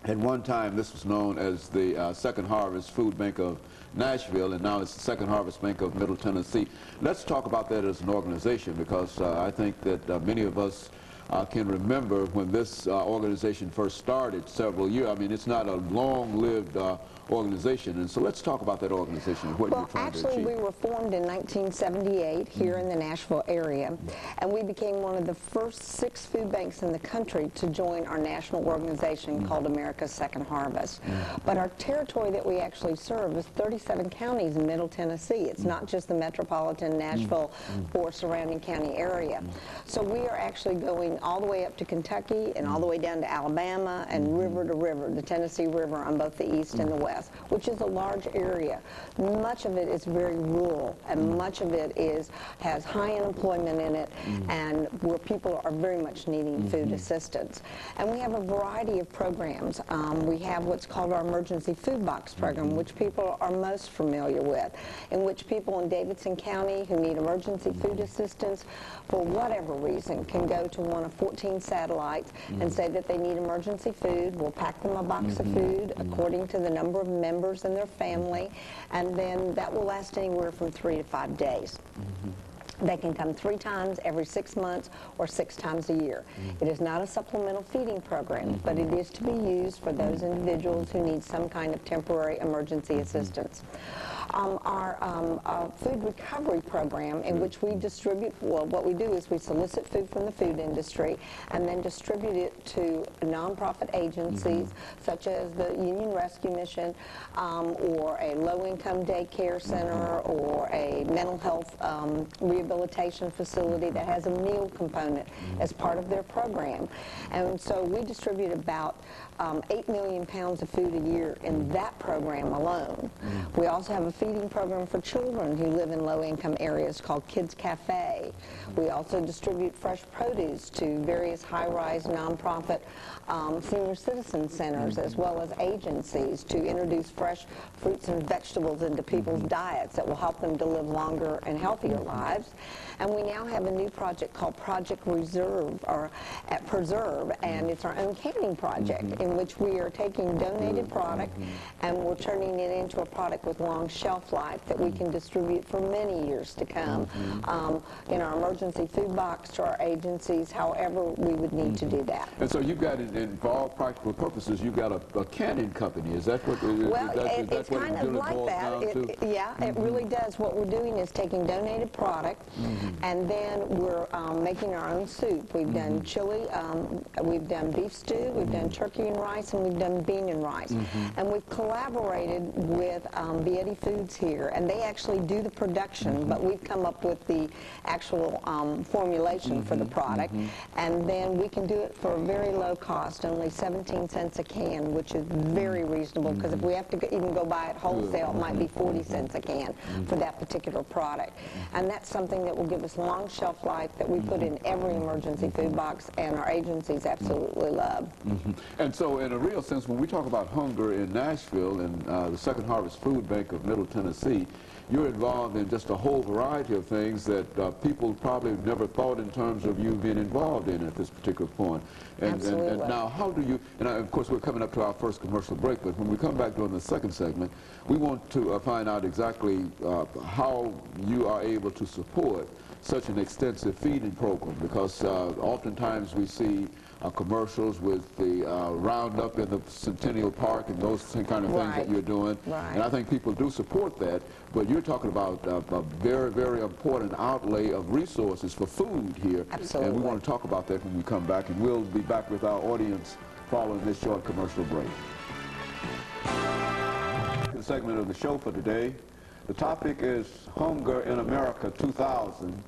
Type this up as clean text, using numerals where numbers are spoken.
At one time, this was known as the Second Harvest Food Bank of Nashville, and now it's the Second Harvest Bank of Middle Tennessee. Let's talk about that as an organization, because I think that many of us can remember when this organization first started several years. I mean, it's not a long-lived organization, and so let's talk about that organization and what you're trying to achieve. Well, actually, we were formed in 1978 here in the Nashville area, and we became one of the first 6 food banks in the country to join our national organization called America's Second Harvest. But our territory that we actually serve is 37 counties in Middle Tennessee. It's not just the metropolitan Nashville or surrounding county area. So we are actually going all the way up to Kentucky and all the way down to Alabama and river to river, the Tennessee River on both the east and the west, which is a large area. Much of it is very rural, and much of it has high unemployment in it, and where people are very much needing food assistance. And we have a variety of programs. We have what's called our emergency food box program, which people are most familiar with, in which people in Davidson County who need emergency food assistance for whatever reason can go to one of 14 satellites and say that they need emergency food. We'll pack them a box of food according to the number of members and their family, and then that will last anywhere from 3 to 5 days. They can come 3 times every 6 months or 6 times a year. It is not a supplemental feeding program, but it is to be used for those individuals who need some kind of temporary emergency assistance. Our food recovery program, in which we distribute, well, what we do is we solicit food from the food industry and then distribute it to nonprofit agencies such as the Union Rescue Mission or a low-income daycare center or a mental health rehabilitation facility that has a meal component as part of their program. And so we distribute about 8 million pounds of food a year in that program alone. We also have a feeding program for children who live in low-income areas called Kids Cafe. We also distribute fresh produce to various high-rise nonprofit senior citizen centers as well as agencies to introduce fresh fruits and vegetables into people's diets that will help them to live longer and healthier lives. And we now have a new project called Project Reserve, or at Preserve, and it's our own canning project in which we are taking donated product and we're turning it into a product with long shelf life that we can distribute for many years to come in our emergency food box to our agencies, however we would need to do that. And so you've got, for all practical purposes, you've got a canning company. Is that what? Well, it's kind of like that. Yeah, it really does. What we're doing is taking donated product, and then we're making our own soup. We've done chili, we've done beef stew, we've done turkey and rice, and we've done bean and rice. And we've collaborated with Vietti Foods here, and they actually do the production, but we've come up with the actual formulation for the product, and then we can do it for a very low cost, only 17 cents a can, which is very reasonable, because if we have to even go buy it wholesale, it might be 40 cents a can for that particular product. And that's something that will give us long shelf life that we put in every emergency food box, and our agencies absolutely love. And so in a real sense, when we talk about hunger in Nashville and the Second Harvest Food Bank of Middle Tennessee, you're involved in just a whole variety of things that people probably never thought in terms of you being involved in at this particular point. And now, how do you, and of course we're coming up to our first commercial break, but when we come back during the second segment, we want to find out exactly how you are able to support such an extensive feeding program, because oftentimes we see commercials with the roundup in the Centennial Park and those kind of things that you're doing. And I think people do support that, but you're talking about a very, very important outlay of resources for food here. Absolutely. And we want to talk about that when we come back, and we'll be back with our audience following this short commercial break. The segment of the show for today, the topic is Hunger in America 2000.